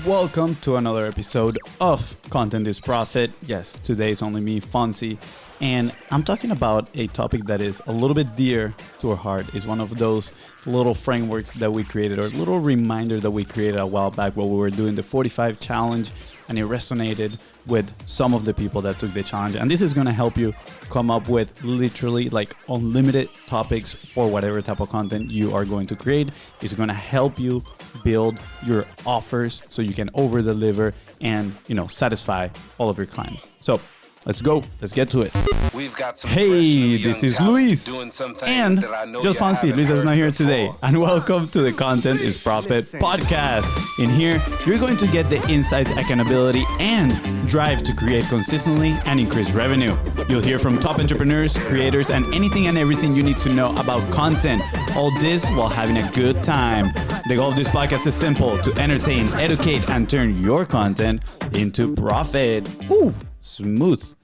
Welcome to another episode of Content is Profit. Yes, today is only me, FONZI, and I'm talking about a topic that is a little bit dear to our heart. It's one of those little frameworks that we created, or little reminder that we created a while back while we were doing the 45 challenge, and it resonated with some of the people that took the challenge. And this is going to help you come up with literally like unlimited topics for whatever type of content you are going to create. It's going to help you build your offers so you can over deliver and, satisfy all of your clients. So let's go. Let's get to it. We've got some hey, this is Luis. Doing some and that I know just FONZI. Luis is not here today. And welcome to the Content is Profit podcast. In here, you're going to get the insights, accountability, and drive to create consistently and increase revenue. You'll hear from top entrepreneurs, creators, and anything and everything you need to know about content. All this while having a good time. The goal of this podcast is simple: to entertain, educate, and turn your content into profit. Ooh, smooth.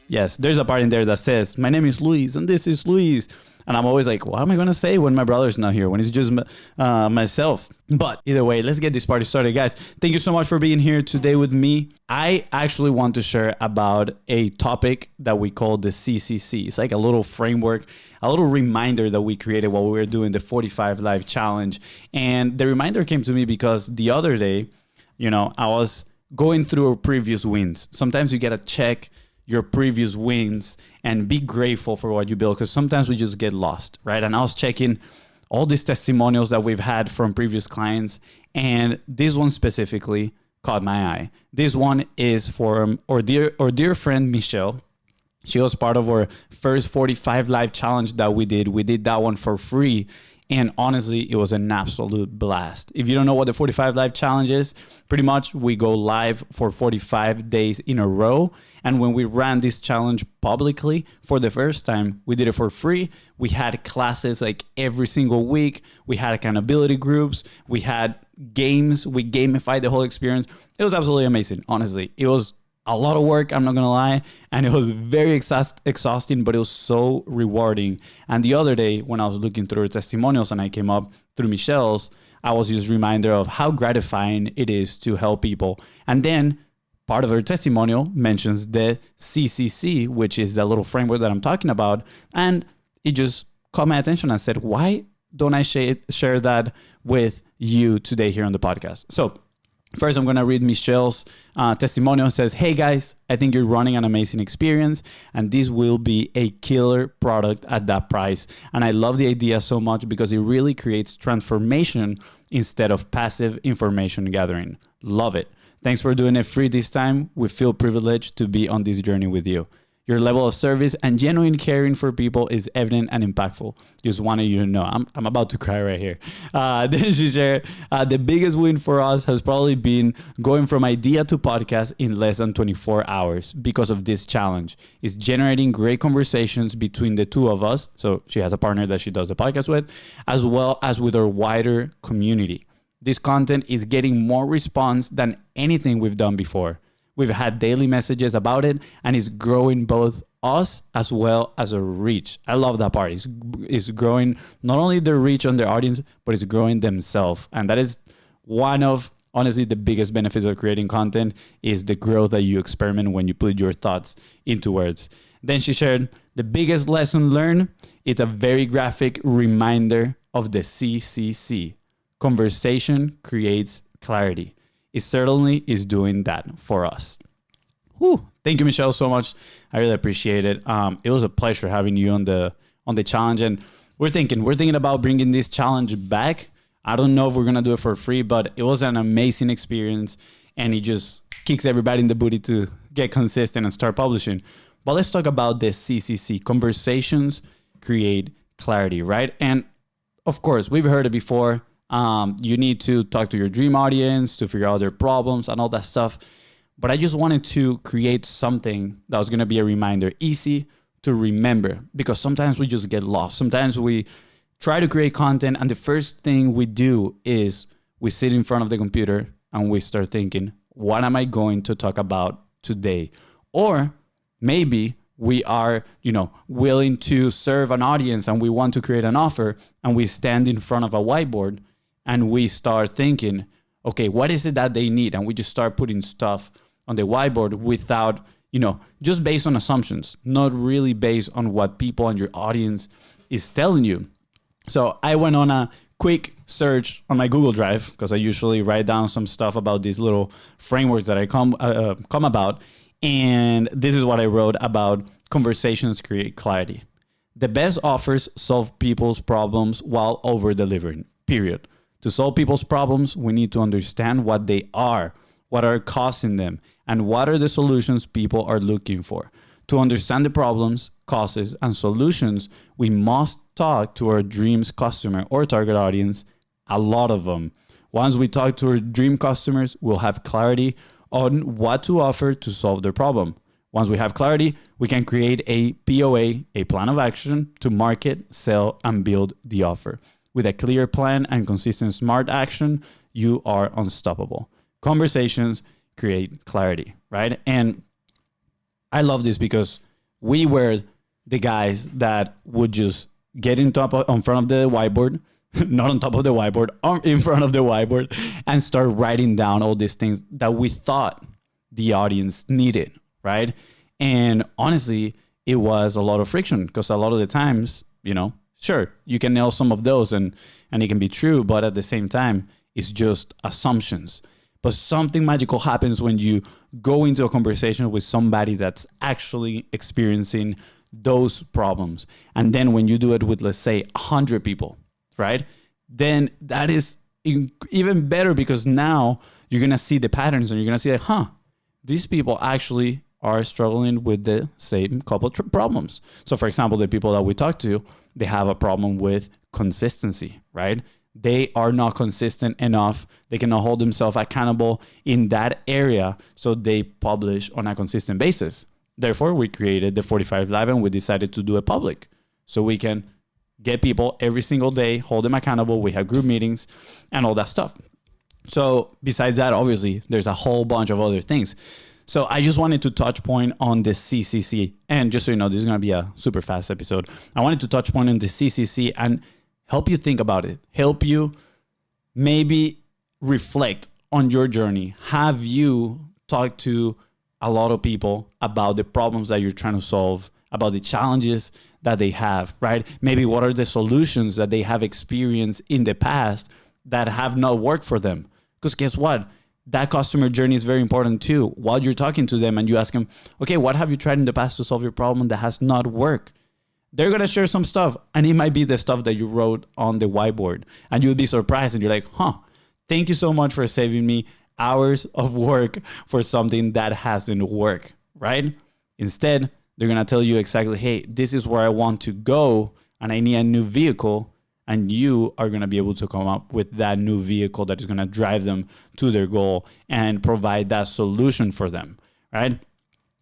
Yes, there's a part in there that says, my name is Luis and this is Luis. And I'm always like, what am I going to say when my brother's not here, when it's just myself? But either way, let's get this party started, guys. Thank you so much for being here today with me. I actually want to share about a topic that we call the CCC. It's like a little framework, a little reminder that we created while we were doing the 45 Live Challenge. And the reminder came to me because the other day, I was going through our previous wins. Sometimes you get to check your previous wins and be grateful for what you build, because sometimes we just get lost, right? And I was checking all these testimonials that we've had from previous clients, and this one specifically caught my eye. This one is from our dear friend Michelle. She was part of our first 45 Live Challenge that we did. We did that one for free. And honestly, it was an absolute blast. If you don't know what the 45 Live Challenge is, pretty much we go live for 45 days in a row. And when we ran this challenge publicly for the first time, we did it for free. We had classes like every single week. We had accountability groups. We had games. We gamified the whole experience. It was absolutely amazing. Honestly, it was a lot of work, I'm not gonna lie, and it was very exhausting, but it was so rewarding. And the other day, when I was looking through testimonials and I came up through Michelle's, I was just reminded of how gratifying it is to help people. And then part of her testimonial mentions the CCC, which is that little framework that I'm talking about, and it just caught my attention. I said, why don't I share that with you today here on the podcast? So first, I'm going to read Michelle's testimonial. It says, hey guys, I think you're running an amazing experience and this will be a killer product at that price. And I love the idea so much because it really creates transformation instead of passive information gathering. Love it. Thanks for doing it free this time. We feel privileged to be on this journey with you. Your level of service and genuine caring for people is evident and impactful. Just wanted you to know. I'm about to cry right here. Then she shared, the biggest win for us has probably been going from idea to podcast in less than 24 hours because of this challenge. It's generating great conversations between the two of us. So she has a partner that she does the podcast with, as well as with our wider community. This content is getting more response than anything we've done before. We've had daily messages about it, and it's growing both us as well as our reach. I love that part. It's growing not only their reach on their audience, but it's growing themselves. And that is one of, honestly, the biggest benefits of creating content is the growth that you experiment when you put your thoughts into words. Then she shared, the biggest lesson learned is a very graphic reminder of the CCC. Conversation creates clarity. It certainly is doing that for us. Whew. Thank you, Michelle, so much. I really appreciate it. It was a pleasure having you on the challenge, and we're thinking about bringing this challenge back. I don't know if we're gonna do it for free, but it was an amazing experience, and it just kicks everybody in the booty to get consistent and start publishing. But let's talk about the CCC. Conversations create clarity, right? And of course, we've heard it before. You need to talk to your dream audience to figure out their problems and all that stuff. But I just wanted to create something that was going to be a reminder, easy to remember, because sometimes we just get lost. Sometimes we try to create content and the first thing we do is we sit in front of the computer and we start thinking, what am I going to talk about today? Or maybe we are, willing to serve an audience and we want to create an offer and we stand in front of a whiteboard and we start thinking, okay, what is it that they need? And we just start putting stuff on the whiteboard without, just based on assumptions, not really based on what people and your audience is telling you. So I went on a quick search on my Google Drive, because I usually write down some stuff about these little frameworks that I come about. And this is what I wrote about conversations create clarity. The best offers solve people's problems while over-delivering, period. To solve people's problems, we need to understand what they are, what are causing them, and what are the solutions people are looking for. To understand the problems, causes, and solutions, we must talk to our dreams customer or target audience, a lot of them. Once we talk to our dream customers, we'll have clarity on what to offer to solve their problem. Once we have clarity, we can create a POA, a plan of action, to market, sell, and build the offer. With a clear plan and consistent smart action, you are unstoppable. Conversations create clarity, right? And I love this because we were the guys that would just get in front of the whiteboard, not on top of the whiteboard, in front of the whiteboard, and start writing down all these things that we thought the audience needed, right? And honestly, it was a lot of friction, because a lot of the times, sure, you can nail some of those and it can be true, but at the same time, it's just assumptions. But something magical happens when you go into a conversation with somebody that's actually experiencing those problems. And then when you do it with, let's say, 100 people, right? Then that is even better, because now you're going to see the patterns and you're going to see that, these people actually are struggling with the same couple problems. So for example, the people that we talk to, they have a problem with consistency, right? They are not consistent enough. They cannot hold themselves accountable in that area. So they publish on a consistent basis. Therefore, we created the 45 Live and we decided to do it public. So we can get people every single day, hold them accountable. We have group meetings and all that stuff. So besides that, obviously, there's a whole bunch of other things. So I just wanted to touch point on the CCC. And just so you know, this is going to be a super fast episode. I wanted to touch point on the CCC and help you think about it. Help you maybe reflect on your journey. Have you talked to a lot of people about the problems that you're trying to solve, about the challenges that they have, right? Maybe what are the solutions that they have experienced in the past that have not worked for them? Because guess what? That customer journey is very important too. While you're talking to them and you ask them, okay, what have you tried in the past to solve your problem that has not worked? They're going to share some stuff, and it might be the stuff that you wrote on the whiteboard, and you'll be surprised and you're like, thank you so much for saving me hours of work for something that hasn't worked, right? Instead, they're going to tell you exactly, hey, this is where I want to go and I need a new vehicle. And you are going to be able to come up with that new vehicle that is going to drive them to their goal and provide that solution for them, right?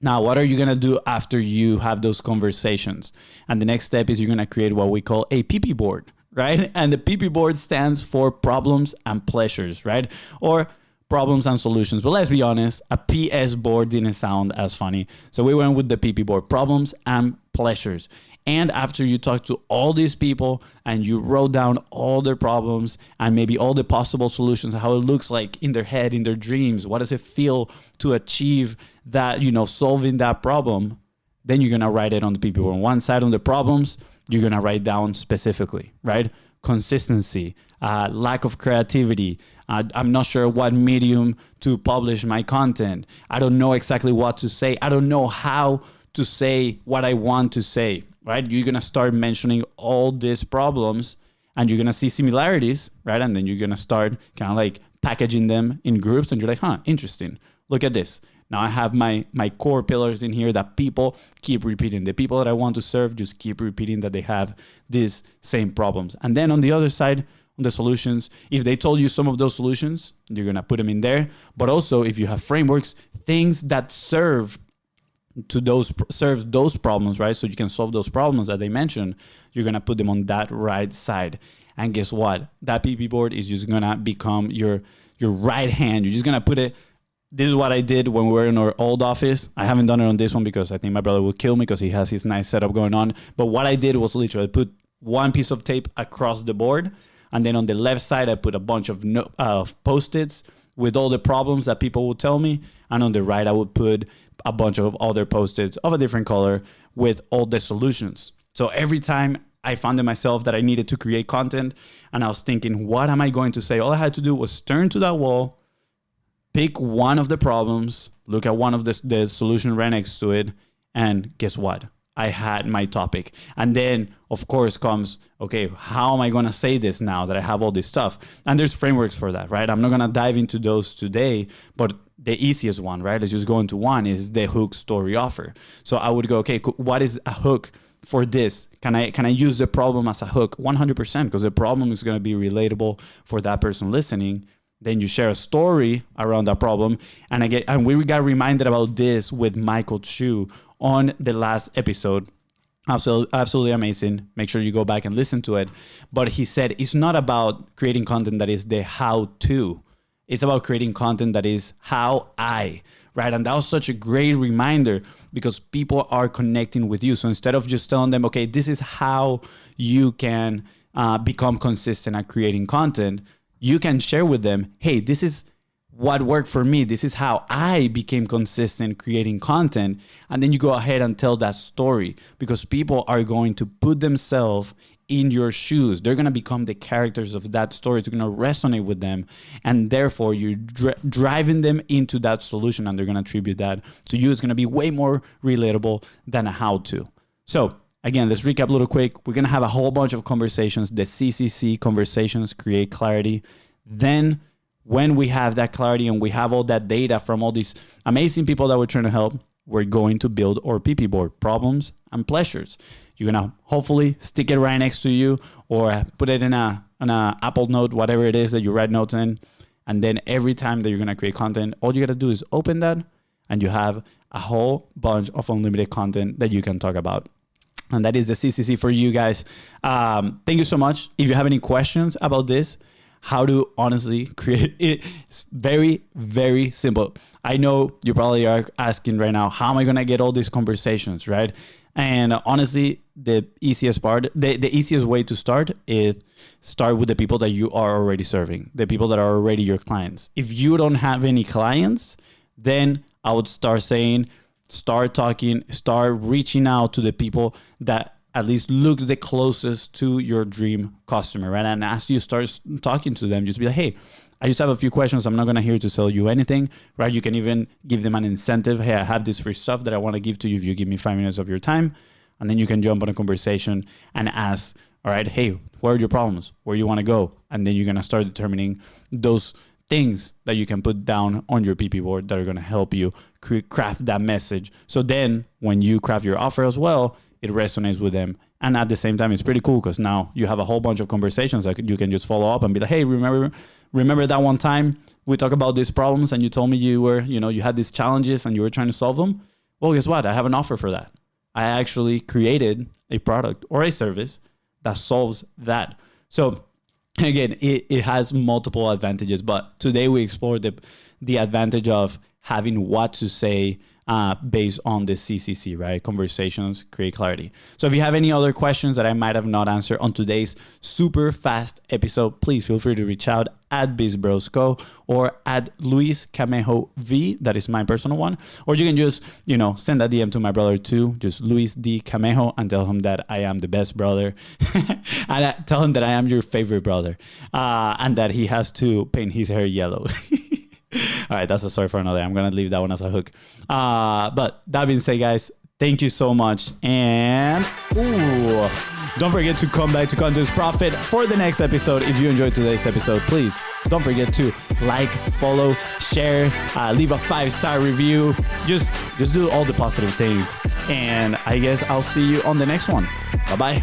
Now, what are you going to do after you have those conversations? And the next step is you're going to create what we call a PP board, right? And the PP board stands for problems and pleasures, right? Or problems and solutions. But let's be honest, a PS board didn't sound as funny. So we went with the PP board, problems and pleasures. And after you talk to all these people and you wrote down all their problems and maybe all the possible solutions, how it looks like in their head, in their dreams, what does it feel to achieve that, solving that problem, then you're going to write it on the people. On one side on the problems, you're going to write down specifically, right? Consistency, lack of creativity. I'm not sure what medium to publish my content. I don't know exactly what to say. I don't know how to say what I want to say. Right? You're going to start mentioning all these problems and you're going to see similarities, right? And then you're going to start kind of like packaging them in groups and you're like, interesting. Look at this. Now I have my core pillars in here that people keep repeating. The people that I want to serve just keep repeating that they have these same problems. And then on the other side, on the solutions, if they told you some of those solutions, you're going to put them in there. But also if you have frameworks, things that serve those problems, right? So you can solve those problems that they mentioned, you're going to put them on that right side. And guess what? That PP board is just going to become your right hand. You're just going to put it. This is what I did when we were in our old office. I haven't done it on this one because I think my brother will kill me because he has his nice setup going on. But what I did was literally put one piece of tape across the board And then on the left side, I put a bunch of Post-its with all the problems that people would tell me. And on the right, I would put a bunch of other Post-its of a different color with all the solutions. So every time I found in myself that I needed to create content and I was thinking, what am I going to say? All I had to do was turn to that wall, pick one of the problems, look at one of the solution right next to it, and guess what? I had my topic. And then, of course, comes, okay, how am I going to say this now that I have all this stuff? And there's frameworks for that, right? I'm not going to dive into those today, but the easiest one, right? Let's just go into one is the hook story offer. So I would go, okay, what is a hook for this? Can I use the problem as a hook? 100%, because the problem is going to be relatable for that person listening. Then you share a story around that problem. And we got reminded about this with Michael Chu on the last episode. Absolutely amazing. Make sure you go back and listen to it. But he said it's not about creating content that is the how-to. It's about creating content that is how I, right? And that was such a great reminder because people are connecting with you. So instead of just telling them, okay, this is how you can become consistent at creating content, you can share with them, hey, this is what worked for me. This is how I became consistent creating content. And then you go ahead and tell that story because people are going to put themselves in your shoes. They're going to become the characters of that story. It's going to resonate with them. And therefore, you're driving them into that solution and they're going to attribute that to you. It's going to be way more relatable than a how-to. So again, let's recap a little quick. We're going to have a whole bunch of conversations. The CCC conversations create clarity. Then when we have that clarity and we have all that data from all these amazing people that we're trying to help, we're going to build our PP board, problems and pleasures. You're going to hopefully stick it right next to you or put it in a Apple Note, whatever it is that you write notes in. And then every time that you're going to create content, all you got to do is open that and you have a whole bunch of unlimited content that you can talk about. And that is the CCC for you guys. Thank you so much. If you have any questions about this, how to honestly create it, it's very, very simple. I know you probably are asking right now, how am I going to get all these conversations, right? And honestly, the easiest part, the easiest way to start is start with the people that you are already serving, the people that are already your clients. If you don't have any clients, then I would start saying, start talking, start reaching out to the people that at least look the closest to your dream customer, right? And as you start talking to them, just be like, hey, I just have a few questions. I'm not going to here to sell you anything, right? You can even give them an incentive. Hey, I have this free stuff that I want to give to you if you give me 5 minutes of your time. And then you can jump on a conversation and ask, all right, hey, what are your problems? Where you want to go? And then you're going to start determining those things that you can put down on your PP board that are going to help you craft that message. So then when you craft your offer as well, it resonates with them. And at the same time, it's pretty cool because now you have a whole bunch of conversations that you can just follow up and be like, hey, remember that one time we talked about these problems and you told me you had these challenges and you were trying to solve them? Well, guess what? I have an offer for that. I actually created a product or a service that solves that. So again, it has multiple advantages, but today we explore the advantage of having what to say based on the CCC, right? Conversations create clarity. So if you have any other questions that I might have not answered on today's super fast episode, please feel free to reach out at BIZBROS or at Luis Camejo V. That is my personal one. Or you can just, send a DM to my brother too, just Luis D. Camejo, and tell him that I am the best brother. And tell him that I am your favorite brother and that he has to paint his hair yellow. All right, that's a story for another day. I'm going to leave that one as a hook. But that being said, guys, thank you so much. And don't forget to come back to Content Profit for the next episode. If you enjoyed today's episode, please don't forget to like, follow, share, leave a 5-star review. Just do all the positive things. And I guess I'll see you on the next one. Bye-bye.